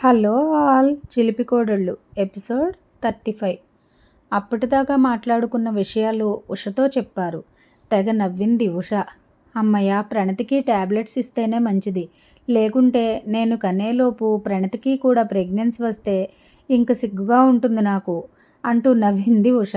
Hello all చిలిపి కోడళ్ళు episode 35. అప్పటిదాకా మాట్లాడుకున్న విషయాలు ఉషతో చెప్పారు. తెగ నవ్వింది ఉష. అమ్మయ్య, ప్రణతికి ట్యాబ్లెట్స్ ఇస్తేనే మంచిది, లేకుంటే నేను కనేలోపు ప్రణతికి కూడా ప్రెగ్నెన్సీ వస్తే ఇంక సిగ్గుగా ఉంటుంది నాకు అంటూ నవ్వింది ఉష.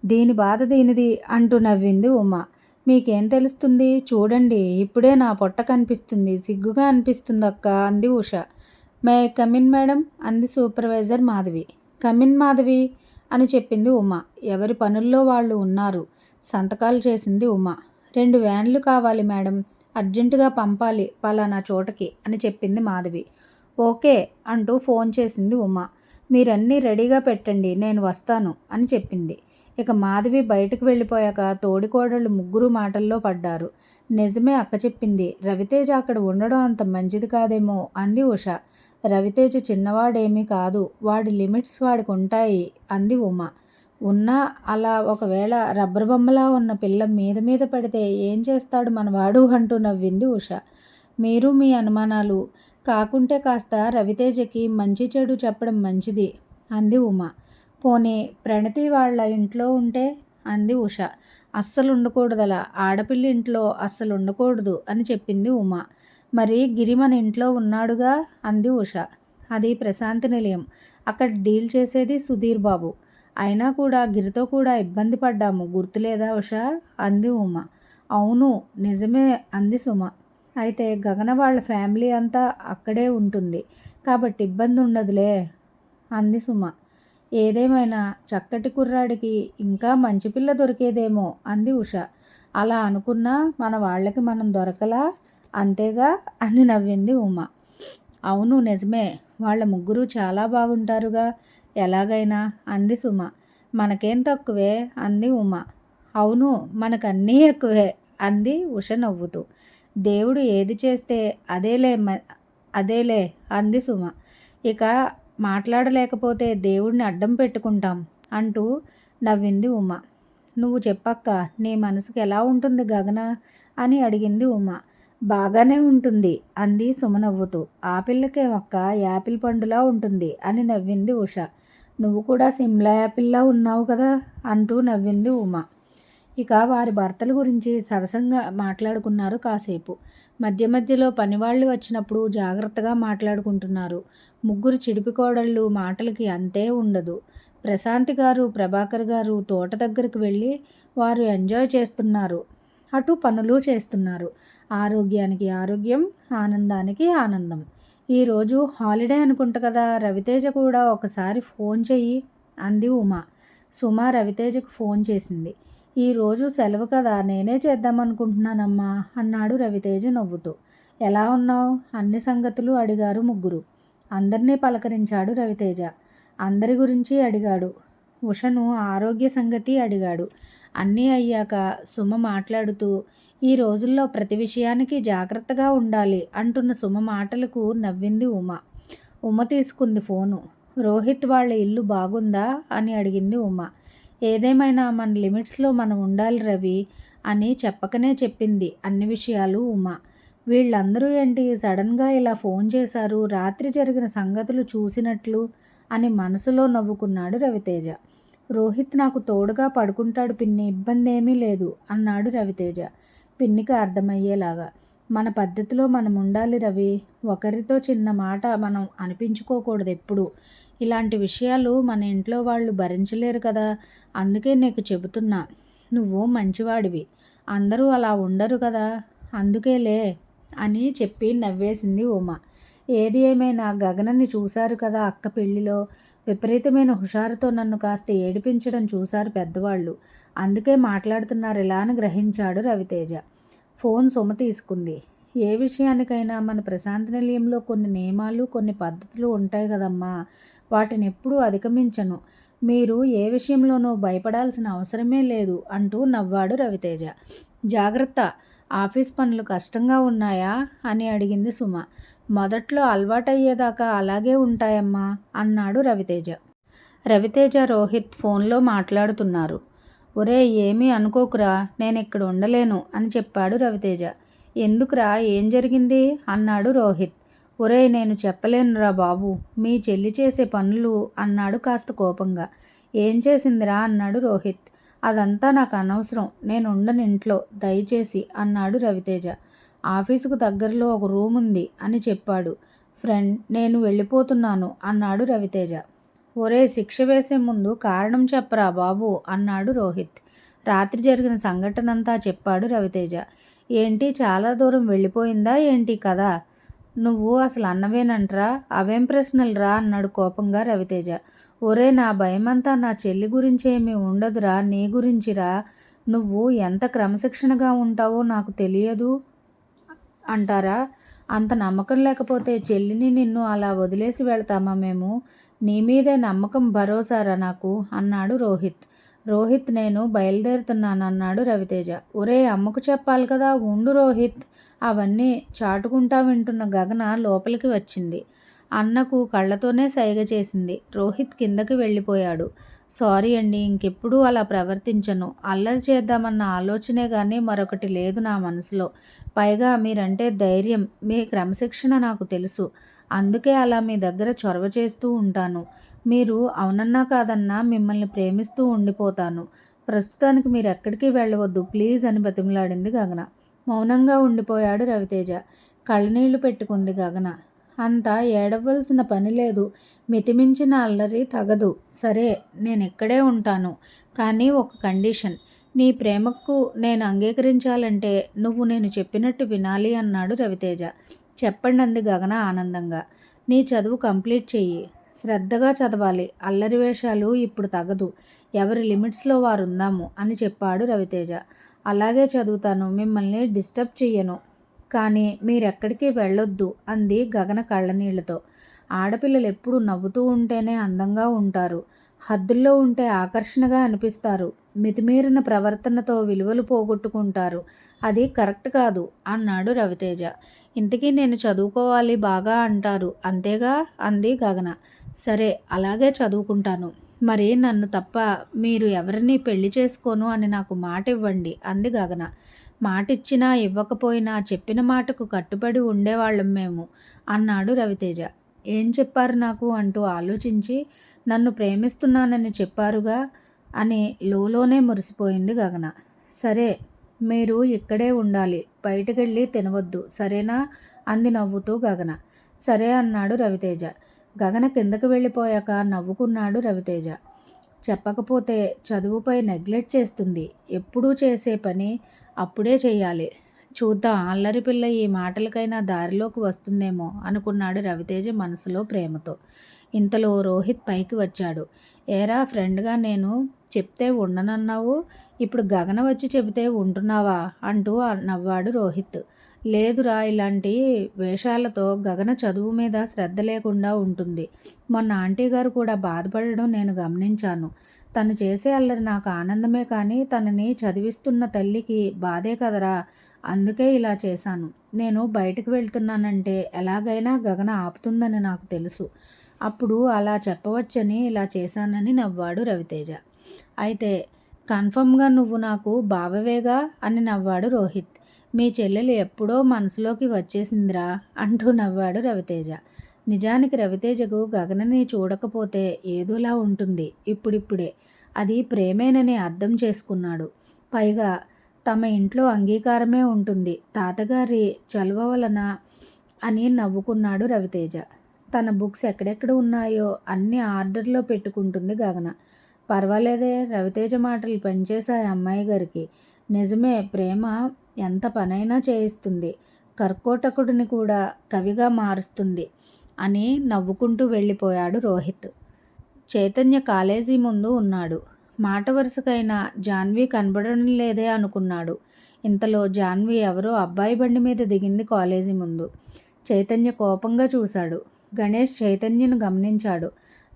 దీని బాధ దీనిది అంటూ నవ్వింది ఉమ. మీకేం తెలుస్తుంది, చూడండి ఇప్పుడే నా పొట్ట కనిపిస్తుంది, సిగ్గుగా అనిపిస్తుంది అక్క అంది ఉష. మే కమిన్ మేడం అంది సూపర్వైజర్ మాధవి. కమిన్ మాధవి అని చెప్పింది ఉమ. ఎవరి పనుల్లో వాళ్ళు ఉన్నారు. సంతకాలు చేసింది ఉమ. 2 వ్యాన్లు కావాలి మేడం, అర్జెంటుగా పంపాలి పలానా చోటకి అని చెప్పింది మాధవి. ఓకే అంటూ ఫోన్ చేసింది ఉమ. మీరన్నీ రెడీగా పెట్టండి, నేను వస్తాను అని చెప్పింది. ఇక మాధవి బయటకు వెళ్ళిపోయాక తోడికోడళ్ళు ముగ్గురు మాటల్లో పడ్డారు. నిజమే అక్క చెప్పింది, రవితేజ అక్కడ ఉండడం అంత మంచిది కాదేమో అంది ఉష. రవితేజ చిన్నవాడేమీ కాదు, వాడి లిమిట్స్ వాడికి ఉంటాయి అంది ఉమ. ఉన్నా అలా ఒకవేళ రబ్బర్ బొమ్మలా ఉన్న పిల్ల మీద పడితే ఏం చేస్తాడు మనవాడు అంటూ నవ్వింది ఉష. మీరు మీ అనుమానాలు కాకుంటే కాస్త రవితేజకి మంచి చెడు చెప్పడం మంచిది అంది ఉమ. పోనీ ప్రణతి వాళ్ళ ఇంట్లో ఉంటే అంది ఉష. అస్సలు ఉండకూడదలా, ఆడపిల్ల ఇంట్లో అస్సలు ఉండకూడదు అని చెప్పింది ఉమ. మరి గిరి మన ఇంట్లో ఉన్నాడుగా అంది ఉష. అది ప్రశాంతి నిలయం, అక్కడ డీల్ చేసేది సుధీర్ బాబు. అయినా కూడా గిరితో కూడా ఇబ్బంది పడ్డాము, గుర్తులేదా ఉష అంది ఉమ. అవును నిజమే అంది సుమ. అయితే గగన వాళ్ళ ఫ్యామిలీ అంతా అక్కడే ఉంటుంది కాబట్టి ఇబ్బంది ఉండదులే అంది సుమ. ఏదేమైనా చక్కటి కుర్రాడికి ఇంకా మంచి పిల్ల దొరికేదేమో అంది ఉష. అలా అనుకున్నా మన వాళ్ళకి మనం దొరకలా అంతేగా అని నవ్వింది ఉమ. అవును నిజమే, వాళ్ళ ముగ్గురు చాలా బాగుంటారుగా ఎలాగైనా అంది సుమ. మనకేం తక్కువే అంది ఉమ. అవును మనకన్నీ ఎక్కువే అంది ఉష నవ్వుతూ. దేవుడు ఏది చేస్తే అదేలే అంది సుమ. ఇక మాట్లాడలేకపోతే దేవుడిని అడ్డం పెట్టుకుంటాం అంటూ నవ్వింది ఉమ. నువ్వు చెప్పక్క, నీ మనసుకి ఎలా ఉంటుంది గగన అని అడిగింది ఉమ. బాగానే ఉంటుంది అంది సుమ నవ్వుతూ. ఆ పిల్లకేమక్క యాపిల్ పండులా ఉంటుంది అని నవ్వింది ఉష. నువ్వు కూడా సిమ్లా యాపిల్లా ఉన్నావు కదా అంటూ నవ్వింది ఉమ. ఇక వారి భర్తల గురించి సరసంగా మాట్లాడుకున్నారు కాసేపు. మధ్యలో పనివాళ్ళు వచ్చినప్పుడు జాగ్రత్తగా మాట్లాడుకుంటున్నారు. ముగ్గురు చిడిపికోడళ్ళు మాటలకి అంతే ఉండదు. ప్రశాంతి గారు ప్రభాకర్ గారు తోట దగ్గరకు వెళ్ళి వారు ఎంజాయ్ చేస్తున్నారు, అటు పనులు చేస్తున్నారు. ఆరోగ్యానికి ఆరోగ్యం, ఆనందానికి ఆనందం. ఈరోజు హాలిడే అనుకుంటా కదా, రవితేజ కూడా ఒకసారి ఫోన్ చెయ్యి అంది ఉమ. సుమ రవితేజకు ఫోన్ చేసింది. ఈరోజు సెలవు కదా, నేనే చేద్దామనుకుంటున్నానమ్మా అన్నాడు రవితేజ నవ్వుతూ. ఎలా ఉన్నావు అన్ని సంగతులు అడిగారు ముగ్గురు. అందరినీ పలకరించాడు రవితేజ. అందరి గురించి అడిగాడు. ఉషను ఆరోగ్య సంగతి అడిగాడు. అన్నీ అయ్యాక సుమ మాట్లాడుతూ ఈ రోజుల్లో ప్రతి విషయానికి జాగ్రత్తగా ఉండాలి అంటున్న సుమ మాటలకు నవ్వింది ఉమ. ఉమ తీసుకుంది ఫోను. రోహిత్ వాళ్ళ ఇల్లు బాగుందా అని అడిగింది ఉమ. ఏదేమైనా మన లిమిట్స్లో మనం ఉండాలి రవి అని చెప్పకనే చెప్పింది అన్ని విషయాలు ఉమ. వీళ్ళందరూ ఏంటి సడన్గా ఇలా ఫోన్ చేశారు, రాత్రి జరిగిన సంగతులు చూసినట్లు అని మనసులో నవ్వుకున్నాడు రవితేజ. రోహిత్ నాకు తోడుగా పడుకుంటాడు పిన్ని, ఇబ్బంది ఏమీ లేదు అన్నాడు రవితేజ పిన్నికి అర్థమయ్యేలాగా. మన పద్ధతిలో మనం ఉండాలి రవి, ఒకరితో చిన్న మాట మనం అనిపించుకోకూడదు ఎప్పుడు. ఇలాంటి విషయాలు మన ఇంట్లో వాళ్ళు భరించలేరు కదా, అందుకే నీకు చెబుతున్నా. నువ్వు మంచివాడివి, అందరూ అలా ఉండరు కదా, అందుకేలే అని చెప్పి నవ్వేసింది ఉమ. ఏది ఏమైనా గగనని చూశారు కదా అక్క పెళ్లిలో, విపరీతమైన హుషారుతో నన్ను కాస్త ఏడిపించడం చూశారు పెద్దవాళ్ళు, అందుకే మాట్లాడుతున్నారు ఇలా అని గ్రహించాడు రవితేజ. ఫోన్ సుమ తీసుకుంది. ఏ విషయానికైనా మన ప్రశాంతి నిలయంలో కొన్ని నియమాలు కొన్ని పద్ధతులు ఉంటాయి కదమ్మా, వాటిని ఎప్పుడూ అధిగమించను. మీరు ఏ విషయంలోనూ భయపడాల్సిన అవసరమే లేదు అంటూ నవ్వాడు రవితేజ. జాగ్రత్త, ఆఫీస్ పనులు కష్టంగా ఉన్నాయా అని అడిగింది సుమ. మొదట్లో అలవాటయ్యేదాకా అలాగే ఉంటాయమ్మా అన్నాడు రవితేజ. రవితేజ రోహిత్ ఫోన్లో మాట్లాడుతున్నారు. ఒరే ఏమీ అనుకోకురా, నేను ఇక్కడ ఉండలేను అని చెప్పాడు రవితేజ. ఎందుకురా, ఏం జరిగింది అన్నాడు రోహిత్. ఒరేయ్, నేను చెప్పలేనురా బాబు, మీ చెల్లి చేసే పనులు అన్నాడు కాస్త కోపంగా. ఏం చేసిందిరా అన్నాడు రోహిత్. అదంతా నాకు అనవసరం, నేను ఉండను ఇంట్లో, దయచేసి అన్నాడు రవితేజ. ఆఫీసుకు దగ్గరలో ఒక రూమ్ ఉంది అని చెప్పాడు. ఫ్రెండ్, నేను వెళ్ళిపోతున్నాను అన్నాడు రవితేజ. ఒరే, శిక్ష వేసే ముందు కారణం చెప్పరా బాబు అన్నాడు రోహిత్. రాత్రి జరిగిన సంఘటనంతా చెప్పాడు రవితేజ. ఏంటి, చాలా దూరం వెళ్ళిపోయిందా ఏంటి కదా? నువ్వు అసలు అన్నవేనంట్రా, అవేం ప్రశ్నలురా అన్నాడు కోపంగా రవితేజ. ఒరే, నా భయమంతా నా చెల్లి గురించి ఏమీ ఉండదురా, నీ గురించిరా. నువ్వు ఎంత క్రమశిక్షణగా ఉంటావో నాకు తెలియదు అంటారా? అంత నమ్మకం లేకపోతే చెల్లిని నిన్ను అలా వదిలేసి వెళ్తామా మేము? నీ మీదే నమ్మకం, భరోసారా నాకు అన్నాడు రోహిత్. రోహిత్, నేను బయలుదేరుతున్నాను అన్నాడు రవితేజ. ఒరే, అమ్మకు చెప్పాలి కదా, ఉండు రోహిత్. అవన్నీ చాటుకుంటా వింటున్న గగన లోపలికి వచ్చింది. అన్నకు కళ్ళతోనే సైగ చేసింది. రోహిత్ కిందకి వెళ్ళిపోయాడు. సారీ అండి, ఇంకెప్పుడూ అలా ప్రవర్తించను. అల్లరి చేద్దామన్న ఆలోచనే కానీ మరొకటి లేదు నా మనసులో. పైగా మీరంటే ధైర్యం, మీ క్రమశిక్షణ నాకు తెలుసు. అందుకే అలా మీ దగ్గర చొరవ చేస్తూ ఉంటాను. మీరు అవునన్నా కాదన్నా మిమ్మల్ని ప్రేమిస్తూ ఉండిపోతాను. ప్రస్తుతానికి మీరు ఎక్కడికి వెళ్ళవద్దు ప్లీజ్ అని బతిమలాడింది గగన. మౌనంగా ఉండిపోయాడు రవితేజ. కళ్ళనీళ్లు పెట్టుకుంది గగన. అంత ఏడవలసిన పని లేదు, మితిమించిన అల్లరి తగదు. సరే, నేను ఇక్కడే ఉంటాను, కానీ ఒక కండిషన్. నీ ప్రేమకు నేను అంగీకరించాలంటే నువ్వు నేను చెప్పినట్టు వినాలి అన్నాడు రవితేజ. చెప్పండి అంది గగన ఆనందంగా. నీ చదువు కంప్లీట్ చెయ్యి, శ్రద్ధగా చదవాలి. అల్లరి వేషాలు ఇప్పుడు తగదు, ఎవరి లిమిట్స్లో వారు ఉందాము అని చెప్పాడు రవితేజ. అలాగే చదువుతాను, మిమ్మల్ని డిస్టర్బ్ చెయ్యను, కానీ మీరెక్కడికి వెళ్ళొద్దు అంది గగన కళ్ళనీళ్లతో. ఆడపిల్లలు ఎప్పుడు నవ్వుతూ ఉంటేనే అందంగా ఉంటారు, హద్దుల్లో ఉంటే ఆకర్షణగా అనిపిస్తారు. మితిమీరిన ప్రవర్తనతో విలువలు పోగొట్టుకుంటారు. అది కరెక్ట్ కాదు అన్నాడు రవితేజ. ఇంతకీ నేను చదువుకోవాలి బాగా అంటారు అంతేగా అంది గగన. సరే, అలాగే చదువుకుంటాను. మరి నన్ను తప్ప మీరు ఎవరిని పెళ్లి చేసుకోను అని నాకు మాట ఇవ్వండి అంది గగన. మాటిచ్చినా ఇవ్వకపోయినా చెప్పిన మాటకు కట్టుబడి ఉండేవాళ్ళం మేము అన్నాడు రవితేజ. ఏం చెప్పారు నాకు అంటూ ఆలోచించి, నన్ను ప్రేమిస్తున్నానని చెప్పారుగా అని లోలోనే మురిసిపోయింది గగన. సరే, మీరు ఇక్కడే ఉండాలి, బయటకెళ్ళి తినవద్దు, సరేనా అంది నవ్వుతూ గగన. సరే అన్నాడు రవితేజ. గగన కిందకు వెళ్ళిపోయాక నవ్వుకున్నాడు రవితేజ. చెప్పకపోతే చదువుపై నెగ్లెక్ట్ చేస్తుంది, ఎప్పుడూ చేసే పని అప్పుడే చేయాలి. చూద్దాం, అల్లరి పిల్ల ఈ మాటలకైనా దారిలోకి వస్తుందేమో అనుకున్నాడు రవితేజ మనసులో ప్రేమతో. ఇంతలో రోహిత్ పైకి వచ్చాడు. ఏరా ఫ్రెండ్గా నేను చెప్తే ఉండనన్నావు, ఇప్పుడు గగన వచ్చి చెబితే ఉంటున్నావా అంటూ నవ్వాడు రోహిత్. లేదురా, ఇలాంటి వేషాలతో గగన చదువు మీద శ్రద్ధ లేకుండా ఉంటుంది. మొన్న ఆంటీ గారు కూడా బాధపడడం నేను గమనించాను. తను చేసే అల్లరి నాకు ఆనందమే కానీ తనని చదివిస్తున్న తల్లికి బాధే కదరా, అందుకే ఇలా చేశాను. నేను బయటకు వెళ్తున్నానంటే ఎలాగైనా గగన ఆపుతుందని నాకు తెలుసు. అప్పుడు అలా చెప్పవచ్చని ఇలా చేశానని నవ్వాడు రవితేజ. అయితే కన్ఫర్మ్గా నువ్వు నాకు బావవేగా అని నవ్వాడు రోహిత్. మీ చెల్లెలు ఎప్పుడో మనసులోకి వచ్చేసిందిరా అంటూ నవ్వాడు రవితేజ. నిజానికి రవితేజకు గగనని చూడకపోతే ఏదోలా ఉంటుంది. ఇప్పుడిప్పుడే అది ప్రేమేనని అర్థం చేసుకున్నాడు. పైగా తమ ఇంట్లో అంగీకారమే ఉంటుంది, తాతగారి చలువ వలన అని నవ్వుకున్నాడు రవితేజ. తన బుక్స్ ఎక్కడెక్కడ ఉన్నాయో అన్నీ ఆర్డర్లో పెట్టుకుంటుంది గగన. పర్వాలేదే, రవితేజ మాటలు పనిచేశాయి అమ్మాయి గారికి. నిజమే, ప్రేమ ఎంత పనైనా చేయిస్తుంది, కర్కోటకుడిని కూడా కవిగా మారుస్తుంది అని నవ్వుకుంటూ వెళ్ళిపోయాడు రోహిత్. చైతన్య కాలేజీ ముందు ఉన్నాడు. మాట వరుసకైనా జాన్వి కనబడడం లేదే అనుకున్నాడు. ఇంతలో జాన్వి ఎవరో అబ్బాయి బండి మీద దిగింది కాలేజీ ముందు. చైతన్య కోపంగా చూశాడు. గణేష్ చైతన్యను గమనించాడు.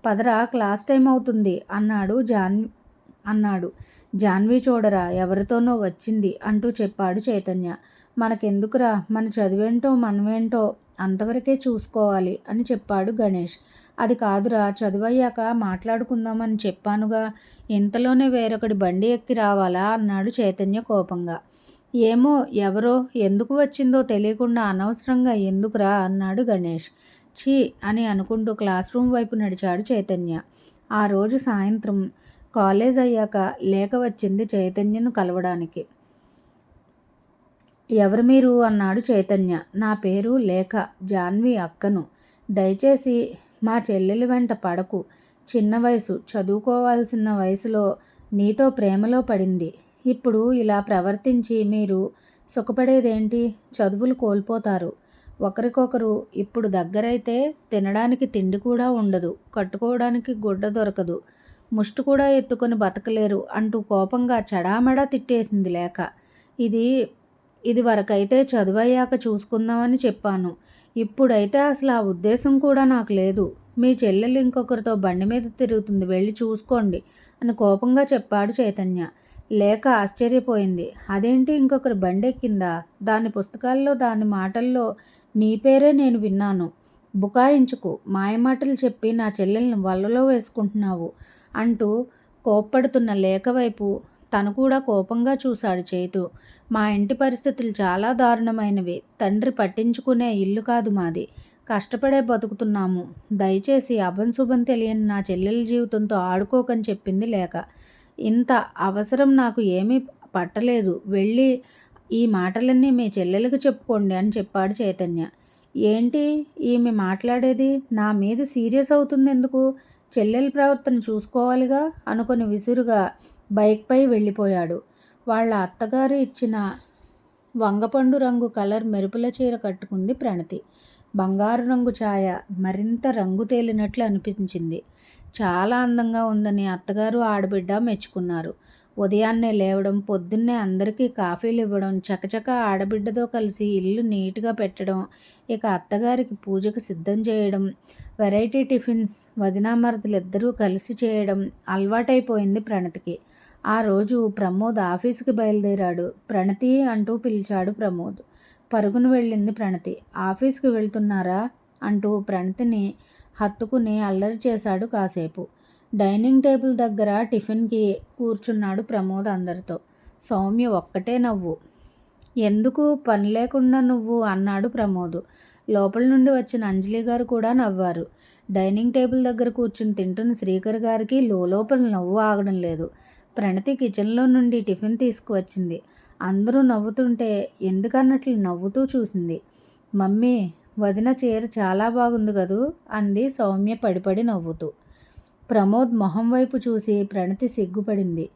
పదరా, క్లాస్ టైం అవుతుంది అన్నాడు. జాన్వి చూడరా, ఎవరితోనో వచ్చింది అంటూ చెప్పాడు చైతన్య. మనకెందుకురా, మన చదివేంటో మనమేంటో అంతవరకే చూసుకోవాలి అని చెప్పాడు గణేష్. అది కాదురా, చదువయ్యాక మాట్లాడుకుందామని చెప్పానుగా, ఇంతలోనే వేరొకటి బండి ఎక్కి రావాలా అన్నాడు చైతన్య కోపంగా. ఏమో ఎవరో ఎందుకు వచ్చిందో తెలియకుండా అనవసరంగా ఎందుకురా అన్నాడు గణేష్. ఛీ అని అనుకుంటూ క్లాస్ రూమ్ వైపు నడిచాడు చైతన్య. ఆ రోజు సాయంత్రం కాలేజ్ అయ్యాక లేఖ వచ్చింది చైతన్యను కలవడానికి. ఎవరు మీరు అన్నాడు చైతన్య. నా పేరు లేఖ, జాన్వి అక్కను. దయచేసి మా చెల్లెలి వెంట పడకు. చిన్న వయసు, చదువుకోవాల్సిన వయసులో నీతో ప్రేమలో పడింది. ఇప్పుడు ఇలా ప్రవర్తించి మీరు సుఖపడేదేంటి? చదువులు కోల్పోతారు. ఒకరికొకరు ఇప్పుడు దగ్గరైతే తినడానికి తిండి కూడా ఉండదు, కట్టుకోవడానికి గుడ్డ దొరకదు, ముష్టి కూడా ఎత్తుకొని బతకలేరు అంటూ కోపంగా చెడామెడా తిట్టేసింది లేఖ. ఇది వరకైతే చదువయ్యాక చూసుకుందామని చెప్పాను. ఇప్పుడైతే అసలు ఆ ఉద్దేశం కూడా నాకు లేదు. మీ చెల్లెలు ఇంకొకరితో బండి మీద తిరుగుతుంది, వెళ్ళి చూసుకోండి అని కోపంగా చెప్పాడు చైతన్య. లేఖ ఆశ్చర్యపోయింది. అదేంటి, ఇంకొకరి బండి ఎక్కిందా? దాని పుస్తకాల్లో, దాని మాటల్లో నీ పేరే నేను విన్నాను. బుకాయించుకు, మాయమాటలు చెప్పి నా చెల్లెల్ని వలలో వేసుకుంటున్నావు అంటూ కోప్పడుతున్న లేఖ వైపు తను కూడా కోపంగా చూశాడు చైతు. మా ఇంటి పరిస్థితులు చాలా దారుణమైనవి. తండ్రి పట్టించుకునే ఇల్లు కాదు మాది. కష్టపడే బతుకుతున్నాము. దయచేసి అభంశుభం తెలియని నా చెల్లెల జీవితంతో ఆడుకోకని చెప్పింది లేఖ. ఇంత అవసరం నాకు ఏమీ పట్టలేదు. వెళ్ళి ఈ మాటలన్నీ మీ చెల్లెలకు చెప్పుకోండి అని చెప్పాడు చైతన్య. ఏంటి ఈమె మాట్లాడేది? నా మీద సీరియస్ అవుతుంది ఎందుకు? చెల్లెల ప్రవర్తన చూసుకోవాలిగా అనుకుని విసురుగా బైక్పై వెళ్ళిపోయాడు. వాళ్ళ అత్తగారు ఇచ్చిన వంగపండు రంగు కలర్ మెరుపుల చీర కట్టుకుంది ప్రణతి. బంగారు రంగు ఛాయ మరింత రంగు తేలినట్లు అనిపించింది. చాలా అందంగా ఉందని అత్తగారు ఆడబిడ్డ మెచ్చుకున్నారు. ఉదయాన్నే లేవడం, పొద్దున్నే అందరికీ కాఫీలు ఇవ్వడం, చకచక ఆడబిడ్డతో కలిసి ఇల్లు నీట్గా పెట్టడం, ఇక అత్తగారికి పూజకు సిద్ధం చేయడం, వెరైటీ టిఫిన్స్ వదినామరుదులిద్దరూ కలిసి చేయడం అలవాటైపోయింది ప్రణతికి. ఆ రోజు ప్రమోద్ ఆఫీసుకి బయలుదేరాడు. ప్రణతి అంటూ పిలిచాడు ప్రమోద్. పరుగున వెళ్ళింది ప్రణతి. ఆఫీస్కి వెళ్తున్నారా అంటూ ప్రణతిని హత్తుకుని అల్లరి చేశాడు కాసేపు. డైనింగ్ టేబుల్ దగ్గర టిఫిన్కి కూర్చున్నాడు ప్రమోద్ అందరితో. సౌమ్య ఒక్కటే నవ్వు. ఎందుకు, పని లేకుండా నువ్వు అన్నాడు ప్రమోద్. లోపల నుండి వచ్చిన అంజలి గారు కూడా నవ్వారు. డైనింగ్ టేబుల్ దగ్గర కూర్చుని తింటున్న శ్రీకర్ గారికి లోపల నవ్వు ఆగడం లేదు. ప్రణతి కిచెన్లో నుండి టిఫిన్ తీసుకువచ్చింది. అందరూ నవ్వుతుంటే ఎందుకన్నట్లు నవ్వుతూ చూసింది. మమ్మీ, వదిన చీర చాలా బాగుంది కదూ అంది సౌమ్య పడిపడి నవ్వుతూ. ప్రమోద్ మొహం వైపు చూసి ప్రణతి సిగ్గుపడింది.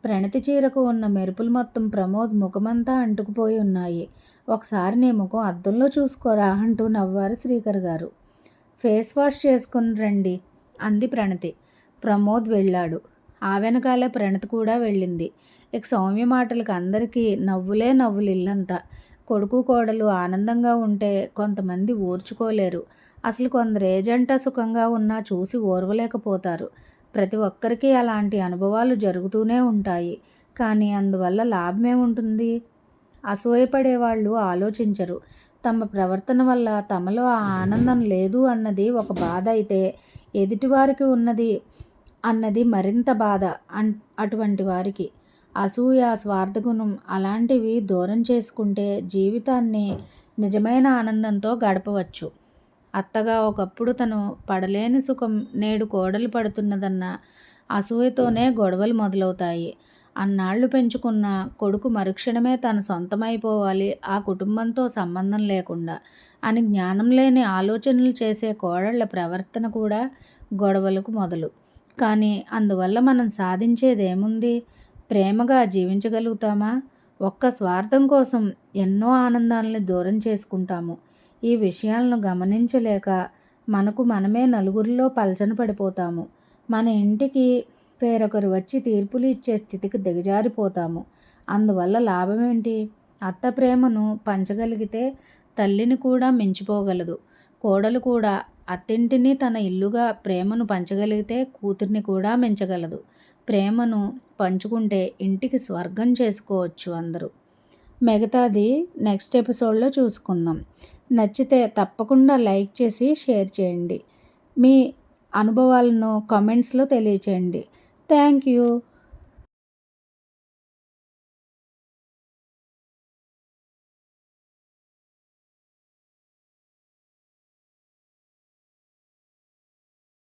ప్రణతి చీరకు ఉన్న మెరుపులు మొత్తం ప్రమోద్ ముఖమంతా అంటుకుపోయి ఉన్నాయి. ఒకసారి నీ ముఖం అద్దంలో చూసుకోరా అంటూ నవ్వారు శ్రీకర్ గారు. ఫేస్ వాష్ చేసుకుని రండి అంది ప్రణతి. ప్రమోద్ వెళ్ళాడు. ఆ వెనకాలే ప్రణతి కూడా వెళ్ళింది. ఇక సౌమ్య మాటలకు అందరికీ నవ్వులే నవ్వులు ఇల్లంతా. కొడుకు కోడలు ఆనందంగా ఉంటే కొంతమంది ఓర్చుకోలేరు. అసలు కొందరు ఏజంటా సుఖంగా ఉన్నా చూసి ఓర్వలేకపోతారు. ప్రతి ఒక్కరికి అలాంటి అనుభవాలు జరుగుతూనే ఉంటాయి. కానీ అందువల్ల లాభమేముంటుంది? అసూయపడేవాళ్ళు ఆలోచించరు. తమ ప్రవర్తన వల్ల తమలో ఆ ఆనందం లేదు అన్నది ఒక బాధ అయితే, ఎదుటివారికి ఉన్నది అన్నది మరింత బాధ. అటువంటి వారికి అసూయ, స్వార్థగుణం అలాంటివి దూరం చేసుకుంటే జీవితాన్ని నిజమైన ఆనందంతో గడపవచ్చు. అత్తగా ఒకప్పుడు తను పడలేని సుఖం నేడు కోడలు పడుతున్నదన్న అసూయతోనే గొడవలు మొదలవుతాయి. అన్నాళ్ళు పెంచుకున్న కొడుకు మరుక్షణమే తన సొంతమైపోవాలి, ఆ కుటుంబంతో సంబంధం లేకుండా అని జ్ఞానం లేని ఆలోచనలు చేసే కోడళ్ల ప్రవర్తన కూడా గొడవలకు మొదలు. కానీ అందువల్ల మనం సాధించేదేముంది? ప్రేమగా జీవించగలుగుతామా? ఒక్క స్వార్థం కోసం ఎన్నో ఆనందాలని దూరం చేసుకుంటాము. ఈ విషయాలను గమనించలేక మనకు మనమే నలుగురిలో పలచన పడిపోతాము. మన ఇంటికి వేరొకరు వచ్చి తీర్పులు ఇచ్చే స్థితికి దిగజారిపోతాము. అందువల్ల లాభమేంటి? అత్త ప్రేమను పంచగలిగితే తల్లిని కూడా మించిపోగలదు. కోడలు కూడా అత్తింటిని తన ఇల్లుగా ప్రేమను పంచగలిగితే కూతుర్ని కూడా మించగలదు. ప్రేమను పంచుకుంటే ఇంటికి స్వర్గం చేసుకోవచ్చు అందరూ. మిగతాది నెక్స్ట్ ఎపిసోడ్లో చూసుకుందాం. నచ్చితే తప్పకుండా లైక్ చేసి షేర్ చేయండి. మీ అనుభవాలను కామెంట్స్లో తెలియచేయండి. Thank you.